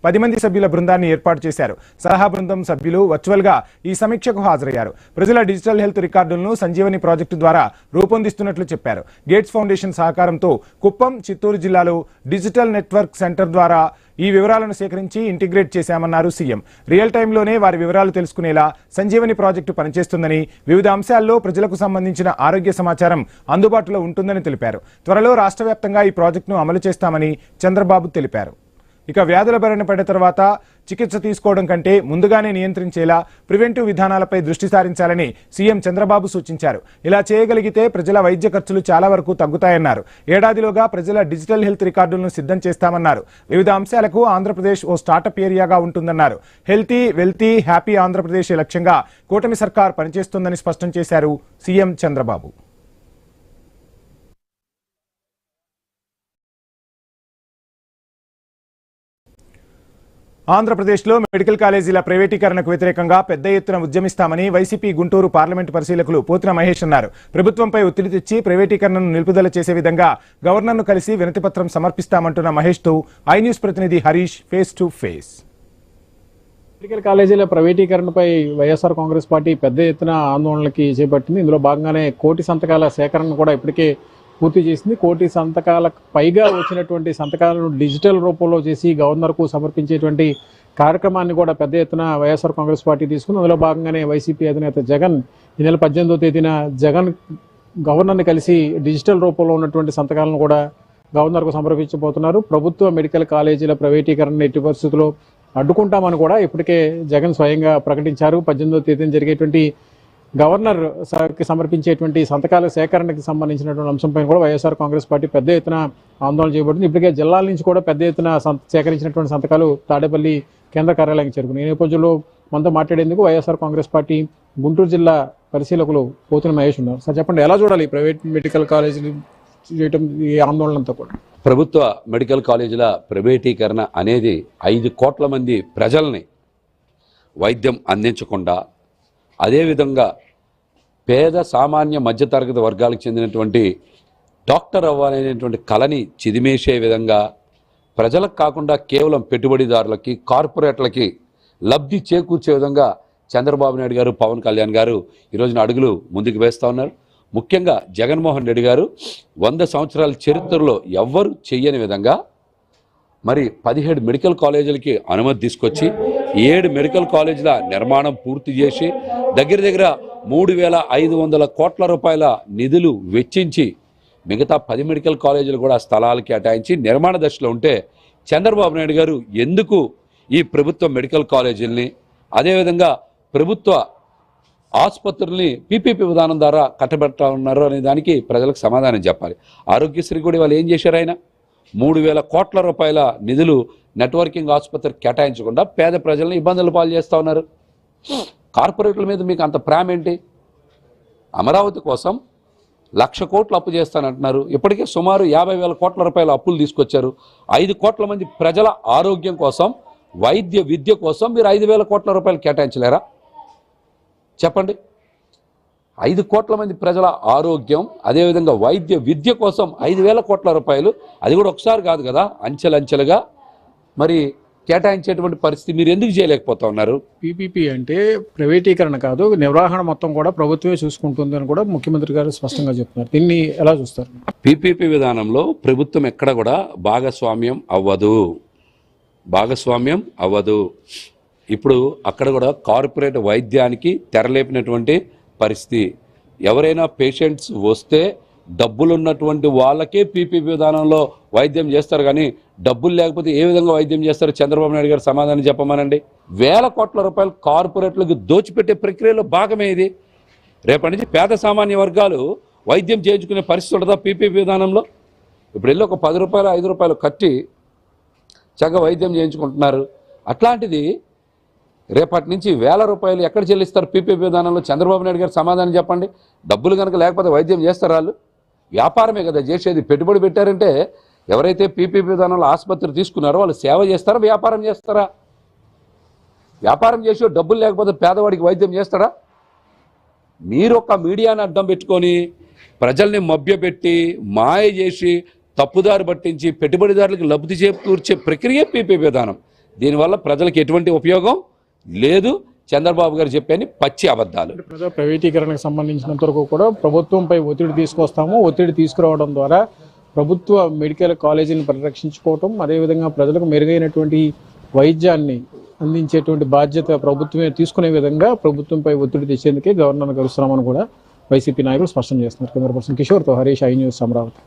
10 మంది సభ్యుల బృందాన్ని ఏర్పాటు చేశారు. సలహా బృందం సభ్యులు వర్చువల్ గా ఈ సమీక్షకు హాజరయ్యారు. ప్రజల డిజిటల్ హెల్త్ రికార్డులను సంజీవని ప్రాజెక్టు ద్వారా రూపొందిస్తున్నట్లు చెప్పారు. గేట్స్ ఫౌండేషన్ సహకారంతో కుప్పం, చిత్తూరు జిల్లాలో డిజిటల్ నెట్వర్క్ సెంటర్ ద్వారా ఈ వివరాలను సేకరించి ఇంటిగ్రేట్ చేశామన్నారు సీఎం. రియల్ టైంలోనే వారి వివరాలు తెలుసుకునేలా సంజీవని ప్రాజెక్టు పనిచేస్తుందని, వివిధ అంశాల్లో ప్రజలకు సంబంధించిన ఆరోగ్య సమాచారం అందుబాటులో ఉంటుందని తెలిపారు. త్వరలో రాష్ట్ర వ్యాప్తంగా ఈ ప్రాజెక్టును అమలు చేస్తామని చంద్రబాబు తెలిపారు. ఇక వ్యాధుల బారిన పడిన తర్వాత చికిత్స తీసుకోవడం కంటే ముందుగానే నియంత్రించేలా ప్రివెంటివ్ విధానాలపై దృష్టి సారించాలని సీఎం చంద్రబాబు సూచించారు. ఇలా చేయగలిగితే ప్రజల వైద్య ఖర్చులు చాలా వరకు తగ్గుతాయన్నారు. ఏడాదిలోగా ప్రజల డిజిటల్ హెల్త్ రికార్డులను సిద్ధం చేస్తామన్నారు. వివిధ అంశాలకు ఆంధ్రప్రదేశ్ ఓ స్టార్టప్ ఏరియాగా ఉంటుందన్నారు. హెల్తీ, వెల్తీ, హ్యాపీ ఆంధ్రప్రదేశ్ లక్ష్యంగా కూటమి సర్కార్ పనిచేస్తుందని స్పష్టం చేశారు సీఎం చంద్రబాబు. ఆంధ్రప్రదేశ్లో మెడికల్ కాలేజీల ప్రైవేటీకరణకు వ్యతిరేకంగా పెద్ద ఎత్తున ఉద్యమిస్తామని వైసీపీ గుంటూరు పార్లమెంటు పరిశీలకులు పోతిన మహేష్ అన్నారు. ప్రభుత్వంపై ఒత్తిడి తెచ్చి ప్రైవేటీకరణను నిలుపుదల చేసే విధంగా గవర్నర్ను కలిసి వినతిపత్రం సమర్పిస్తామంటున్న మహేష్తో ఐ న్యూస్ ప్రతినిధి Harish face to face. Medical కాలేజీల ప్రైవేటీకరణపై వైఎస్ఆర్ కాంగ్రెస్ పార్టీ పెద్ద ఎత్తున ఆందోళనలకి చేపట్టింది. ఇందులో భాగంగానే 1 కోటి సంతకాల సేకరణ కూడా ఇప్పటికే పూర్తి చేసింది. 1 కోటి సంతకాలకు పైగా వచ్చినటువంటి సంతకాలను డిజిటల్ రూపంలో చేసి గవర్నర్కు సమర్పించేటువంటి కార్యక్రమాన్ని కూడా పెద్ద ఎత్తున వైఎస్ఆర్ కాంగ్రెస్ పార్టీ తీసుకుంది. అందులో భాగంగానే వైసీపీ అధినేత జగన్ ఈ నెల 18వ తేదీన గవర్నర్ని కలిసి డిజిటల్ రూపంలో ఉన్నటువంటి సంతకాలను కూడా గవర్నర్కు సమర్పించబోతున్నారు. ప్రభుత్వ మెడికల్ కాలేజీల ప్రైవేటీకరణ ఎట్టి పరిస్థితుల్లో అడ్డుకుంటామని కూడా ఇప్పటికే జగన్ స్వయంగా ప్రకటించారు. 18వ తేదీన జరిగేటువంటి గవర్నర్కి సమర్పించేటువంటి సంతకాల సేకరణకి సంబంధించినటువంటి అంశంపై కూడా వైఎస్ఆర్ కాంగ్రెస్ పార్టీ పెద్ద ఎత్తున ఆందోళన చేయబడింది. ఇప్పటికే జిల్లాల నుంచి కూడా పెద్ద ఎత్తున సేకరించినటువంటి సంతకాలు తాడేపల్లి కేంద్ర కార్యాలయానికి చేరుకున్నాయి. ఈ నేపథ్యంలో మనతో మాట్లాడేందుకు వైఎస్ఆర్ కాంగ్రెస్ పార్టీ గుంటూరు జిల్లా పరిశీలకులు పోతిన మహేష్ ఉన్నారు. సార్ చెప్పండి, ఎలా చూడాలి ప్రైవేట్ మెడికల్ కాలేజీలు చేయటం ఈ ఆందోళనతో కూడా? ప్రభుత్వ మెడికల్ కాలేజీల ప్రైవేటీకరణ అనేది 5 కోట్ల మంది ప్రజల్ని వైద్యం అందించకుండా, అదేవిధంగా పేద సామాన్య మధ్యతరగతి వర్గాలకు చెందినటువంటి డాక్టర్ అవ్వాలనేటువంటి కళని చిదిమేసే విధంగా, ప్రజలకు కాకుండా కేవలం పెట్టుబడిదారులకి, కార్పొరేట్లకి లబ్ధి చేకూర్చే విధంగా చంద్రబాబు నాయుడు గారు, పవన్ కళ్యాణ్ గారు ఈరోజున అడుగులు ముందుకు వేస్తూ ఉన్నారు. ముఖ్యంగా జగన్మోహన్ రెడ్డి గారు 100 సంవత్సరాల చరిత్రలో ఎవ్వరు చెయ్యని విధంగా మరి 17 మెడికల్ కాలేజీలకి అనుమతి తీసుకొచ్చి 7 మెడికల్ కాలేజీల నిర్మాణం పూర్తి చేసి దగ్గర 3,500 కోట్ల రూపాయల నిధులు వెచ్చించి మిగతా 10 మెడికల్ కాలేజీలు కూడా స్థలాలు కేటాయించి నిర్మాణ దశలో ఉంటే చంద్రబాబు నాయుడు గారు ఎందుకు ఈ ప్రభుత్వ మెడికల్ కాలేజీలని, అదేవిధంగా ప్రభుత్వ ఆసుపత్రుల్ని పీపీపీ విధానం ద్వారా కట్టబెడతా ఉన్నారు అనే దానికి ప్రజలకు సమాధానం చెప్పాలి. ఆరోగ్యశ్రీ కూడా వాళ్ళు ఏం చేశారు? ఆయన 3,000 కోట్ల రూపాయల నిధులు నెట్వర్కింగ్ ఆసుపత్రికి కేటాయించకుండా పేద ప్రజలను ఇబ్బందులు పాలు చేస్తూ ఉన్నారు. కార్పొరేట్ల మీద మీకు అంత ప్రేమ ఏంటి? అమరావతి కోసం 1,00,000 కోట్లు అప్పు చేస్తానంటున్నారు. ఇప్పటికే సుమారు 50,000 కోట్ల రూపాయల అప్పులు తీసుకొచ్చారు. 5 కోట్ల మంది ప్రజల ఆరోగ్యం కోసం, వైద్య విద్య కోసం మీరు 5,000 కోట్ల రూపాయలు కేటాయించలేరా? చెప్పండి. 5 కోట్ల మంది ప్రజల ఆరోగ్యం, అదేవిధంగా వైద్య విద్య కోసం 5,000 కోట్ల రూపాయలు, అది కూడా ఒకసారి కాదు కదా, అంచెలంచెలుగా మరి కేటాయించేటువంటి పరిస్థితి మీరు ఎందుకు చేయలేకపోతా ఉన్నారు? పీపీపీ అంటే ప్రైవేటీకరణ కాదు, నిర్వహణ మొత్తం కూడా ప్రభుత్వమే చూసుకుంటుంది అని కూడా ముఖ్యమంత్రి గారు స్పష్టంగా చెప్తున్నారు. దీన్ని ఎలా చూస్తారు? పీపీపీ విధానంలో ప్రభుత్వం ఎక్కడ కూడా భాగస్వామ్యం అవ్వదు. ఇప్పుడు అక్కడ కూడా కార్పొరేట్ వైద్యానికి తెరలేపినటువంటి పరిస్థితి. ఎవరైనా పేషెంట్స్ వస్తే డబ్బులున్నటువంటి వాళ్ళకే పీపీపీ విధానంలో వైద్యం చేస్తారు, కానీ డబ్బులు లేకపోతే ఏ విధంగా వైద్యం చేస్తారు? చంద్రబాబు నాయుడు గారు సమాధానం చెప్పమనండి. 1,000 కోట్ల రూపాయలు కార్పొరేట్లకు దోచిపెట్టే ప్రక్రియలో భాగమే ఇది. రేపటి నుంచి పేద సామాన్య వర్గాలు వైద్యం చేయించుకునే పరిస్థితి ఉండదా పీపీపీ విధానంలో? ఇప్పుడు వెళ్ళి ఒక 10 రూపాయలు 5 రూపాయలు కట్టి చక్కగా వైద్యం చేయించుకుంటున్నారు. అట్లాంటిది రేపటి నుంచి 1,000 రూపాయలు ఎక్కడ చెల్లిస్తారు పీపీపీ విధానంలో? చంద్రబాబు నాయుడు గారు సమాధానం చెప్పండి. డబ్బులు కనుక లేకపోతే వైద్యం చేస్తారు? వాళ్ళు వ్యాపారమే కదా చేసేది. పెట్టుబడి పెట్టారంటే ఎవరైతే పీపీపీ విధానంలో ఆసుపత్రి తీసుకున్నారో వాళ్ళు సేవ చేస్తారా, వ్యాపారం చేస్తారా? వ్యాపారం చేసి డబ్బులు లేకపోతే పేదవాడికి వైద్యం చేస్తారా? మీరు ఒక మీడియాని అడ్డం పెట్టుకొని ప్రజల్ని మభ్యపెట్టి మాయ చేసి తప్పుదారి పట్టించి పెట్టుబడిదారులకు లబ్ధి చేకూర్చే ప్రక్రియ పీపీపీ విధానం. దీనివల్ల ప్రజలకు ఎటువంటి ఉపయోగం లేదు. చంద్రబాబు గారు చెప్పని పచ్చి అబద్ధాలు. ప్రైవేటీకరణకు సంబంధించినంత వరకు కూడా ప్రభుత్వంపై ఒత్తిడి తీసుకొస్తాము. ఒత్తిడి తీసుకురావడం ద్వారా ప్రభుత్వ మెడికల్ కాలేజీని పరిరక్షించుకోవటం, అదేవిధంగా ప్రజలకు మెరుగైనటువంటి వైద్యాన్ని అందించేటువంటి బాధ్యత ప్రభుత్వమే తీసుకునే విధంగా ప్రభుత్వంపై ఒత్తిడి తెచ్చేందుకే గవర్నర్ కలుస్తున్నామని కూడా వైసీపీ నాయకులు స్పష్టం చేస్తున్నారు. కెమెరా పర్సన్ కిషోర్తో హరీష్, ఐ న్యూస్, అమరావతి.